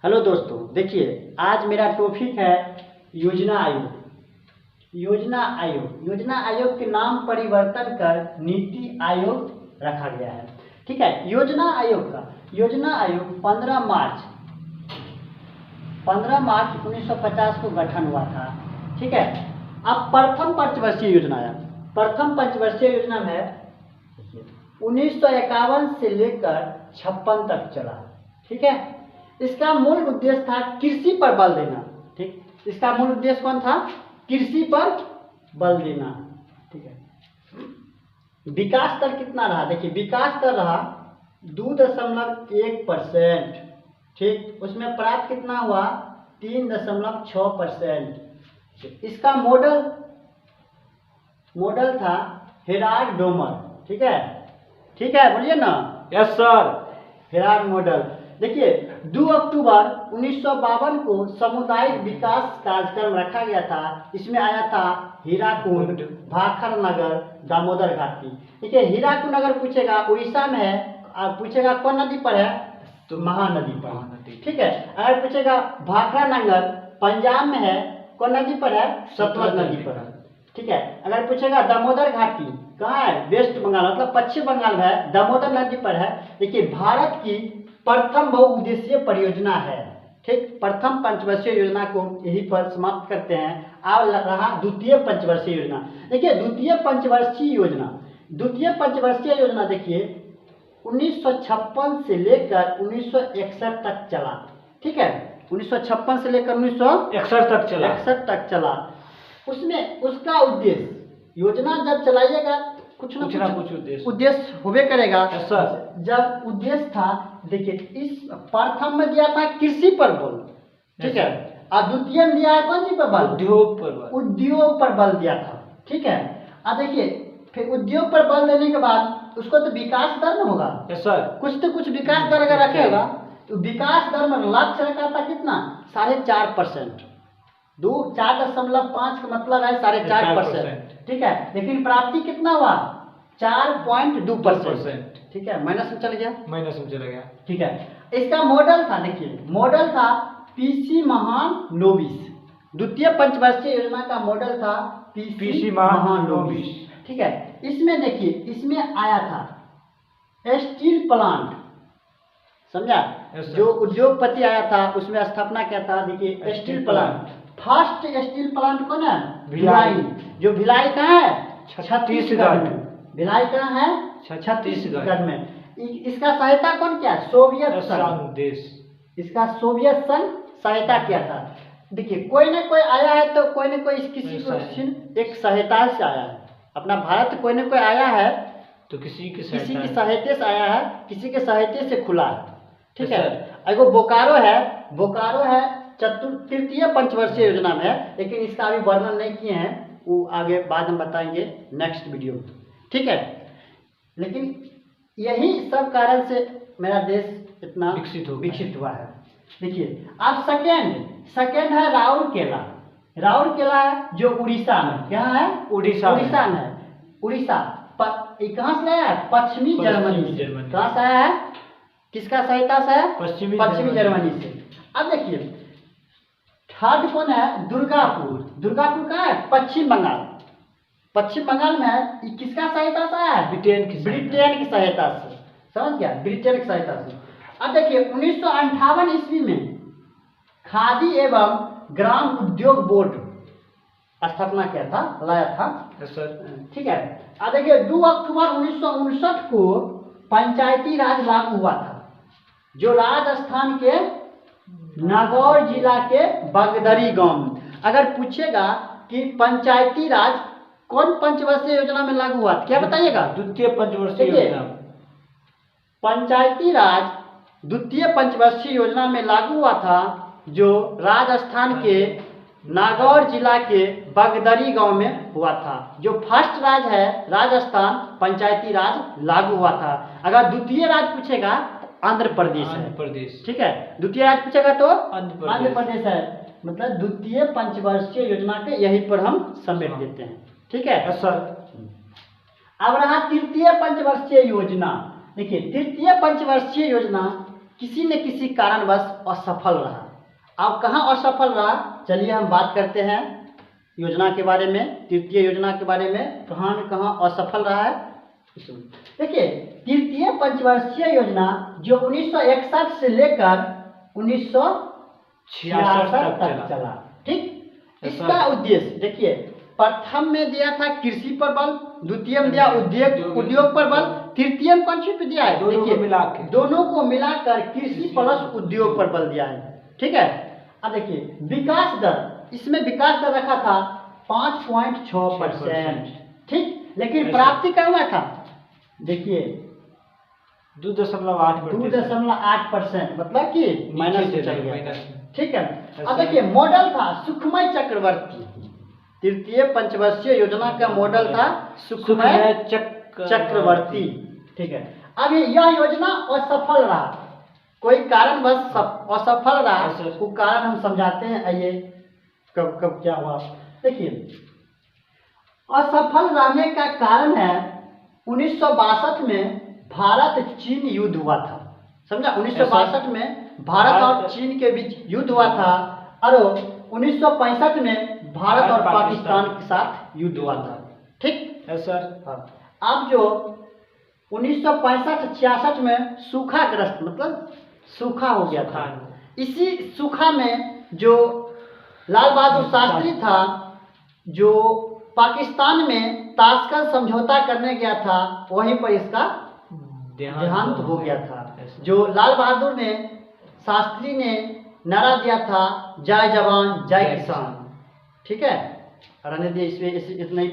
Hello दोस्तों, देखिए आज मेरा टॉपिक है योजना आयोग। योजना आयोग के नाम परिवर्तन कर नीति आयोग रखा गया है। ठीक है। योजना आयोग 15 मार्च 1950 को गठन हुआ था। ठीक है। अब प्रथम पंचवर्षीय योजना आया। प्रथम पंचवर्षीय योजना में 1951 से लेकर 56 तक चला। ठीक है। इसका मूल उद्देश्य था कृषि पर बल देना। ठीक, इसका मूल उद्देश्य कौन था? कृषि पर बल देना। ठीक है। विकास दर कितना रहा? देखिए, विकास दर रहा 2.1%। ठीक, उसमें प्राप्त कितना हुआ? 3.6%। इसका मॉडल था हेराल्ड डोमर। ठीक है, बोलिए ना। Yes sir. Herald model. देखिए, 2 अक्टूबर 1952 को सामुदायिक विकास कार्यक्रम रखा गया था। इसमें आया था हीराकुंड, भाखर नगर, दामोदर घाटी। देखिए, हीराकुंड अगर पूछेगा उड़ीसा में है, पूछेगा कौन नदी पर है तो महानदी पर। ठीक है। अगर पूछेगा भाखर नगर पंजाब में है, कौन नदी पर है? सतलज नदी पर है। ठीक है। अगर पूछेगा दामोदर घाटी कहाँ है? वेस्ट बंगाल, मतलब पश्चिम बंगाल में है, दामोदर नदी पर है। देखिए, भारत की प्रथम बहुउद्देशीय परियोजना है। ठीक, प्रथम पंचवर्षीय योजना को यही पर समाप्त करते हैं। अब रहा द्वितीय पंचवर्षीय योजना। देखिए, द्वितीय पंचवर्षीय योजना देखिए 1956 से लेकर 1961 तक चला। ठीक है, 1956 से लेकर 1961 तक चला। उसमें उसका उद्देश्य, योजना जब चलाइएगा कुछ ना कुछ उद्देश्य होबे करेगा। सर, जब उद्देश्य था, देखिए इस प्रथम में दिया था कृषि पर बल। ठीक है। और द्वितीय में दिया है कौन सी पर बल? उद्योग पर बल दिया था। ठीक है। अब देखिए, फिर उद्योग पर बल देने के बाद उसको तो विकास दर में होगा। सर, कुछ तो कुछ विकास दर अगर रखेगा तो विकास दर में लक्ष्य रखा था कितना? 4.5%। 4.5 का मतलब है 4.5%। ठीक है। लेकिन प्राप्ति कितना हुआ? 4.2%। ठीक है, माइनस में चला गया। ठीक है। इसका मॉडल था, देखिए मॉडल था पीसी महालनोबिस। द्वितीय पंचवर्षीय योजना का मॉडल था पीसी महालनोबिस। ठीक है। इसमें देखिए, इसमें आया था स्टील प्लांट। समझा? जो उद्योगपति आया था उसमें स्थापना क्या था? देखिए, steel plant. First steel plant कौन है? भिलाई। जो भिलाई कहाँ है? छत्तीसगढ़ में। भिलाई कहाँ है? छत्तीसगढ़ में। इसका सहायता कौन किया? सोवियत संघ। इसका सोवियत संघ सहायता किया था। देखिए, कोई ना कोई आया है तो कोई ना कोई किसी को एक सहायता से आया है। अपना भारत कोई ना कोई आया है तो किसी की सहायता से आया है, किसी के सहायता से खुला है। ठीक है। एगो बोकारो है तृतीय पंचवर्षीय योजना में है, लेकिन इसका अभी वर्णन नहीं किए हैं, वो आगे बाद में बताएंगे नेक्स्ट वीडियो में। ठीक है। लेकिन यही सब कारण से मेरा देश इतना विकसित हुआ है। देखिए, अब सेकेंड है राउरकेला है, जो उड़ीसा में। क्या है? उड़ीसा में है। उड़ीसा कहाँ से आया है? पश्चिमी जर्मनी। कहाँ से आया है? किसका सहायता से है? पश्चिमी जर्मनी से। अब देखिए, थर्ड कौन है? दुर्गापुर कहाँ है? पश्चिम बंगाल में है। किसका सहायता से आया है? ब्रिटेन की सहायता से। समझ गया? ब्रिटेन की सहायता से। अब देखिए, 1958 ईस्वी में खादी एवं ग्राम उद्योग बोर्ड स्थापना किया था, लाया था। ठीक है। अब देखिए, 2 अक्टूबर 1959 को पंचायती राज लागू हुआ था, जो राजस्थान के नागौर जिला के बगदरी गांव में। अगर पूछेगा कि पंचायती राज कौन पंचवर्षीय योजना में लागू हुआ, क्या बताइएगा? द्वितीय पंचवर्षीय योजना। पंचायती राज द्वितीय पंचवर्षीय योजना में लागू हुआ था, जो राजस्थान के नागौर जिला के बगदरी गांव में हुआ था। जो फर्स्ट राज है राजस्थान, पंचायती राज लागू हुआ था। अगर द्वितीय राज पूछेगा आंध्र प्रदेश। ठीक है। द्वितीय राज पूछेगा तो आंध्र प्रदेश है। मतलब द्वितीय पंचवर्षीय योजना के यहीं पर हम समेट देते हैं। ठीक है सर। अब रहा तृतीय पंचवर्षीय योजना। देखिए, तृतीय पंचवर्षीय योजना किसी न किसी कारणवश असफल रहा। अब कहाँ असफल रहा, चलिए हम बात करते हैं योजना के बारे में, तृतीय योजना के बारे में, कहाँ न कहाँ असफल रहा है। देखिए, तृतीय पंचवर्षीय योजना जो 1961 से लेकर 1966 तक चला, ठीक। इसका उद्देश्य देखिए, प्रथम में दिया था कृषि पर बल, द्वितीय में दिया उद्योग पर बल, तृतीय में कौन सी पे दिया है, देखिए दोनों को मिलाकर कृषि प्लस उद्योग पर बल दिया है, ठीक है। अब देखिए विकास दर, इसमें विकास दर रखा था 5.6%, ठीक, लेकिन प्राप्ति क्या हुआ था, देखिए 2.8%, मतलब कि माइनस में चल गया, ठीक है। अब देखिए मॉडल था सुखमय चक्रवर्ती, तृतीय पंचवर्षीय योजना का मॉडल था सुखमय चक्रवर्ती, ठीक है। अब यह योजना असफल रहा, कोई कारणवश असफल रहा, वो कारण हम समझाते हैं, आइए कब कब क्या हुआ। देखिए असफल रहने का कारण है 1962 में भारत चीन युद्ध हुआ था, समझा। 1962 में भारत और चीन के बीच युद्ध हुआ था, और 1965 में भारत और पाकिस्तान के साथ युद्ध हुआ था, ठीक है सर। अब जो 1965-66 में सूखाग्रस्त, मतलब सूखा हो गया था। इसी सूखा में जो लाल बहादुर शास्त्री था, जो पाकिस्तान में ताशकंद समझौता करने गया था, वहीं पर इसका देहांत हो गया था। जो लाल बहादुर ने, शास्त्री ने नारा दिया था, जय जवान जय किसान, ठीक है। रहने दिए, इसमें इतना ही।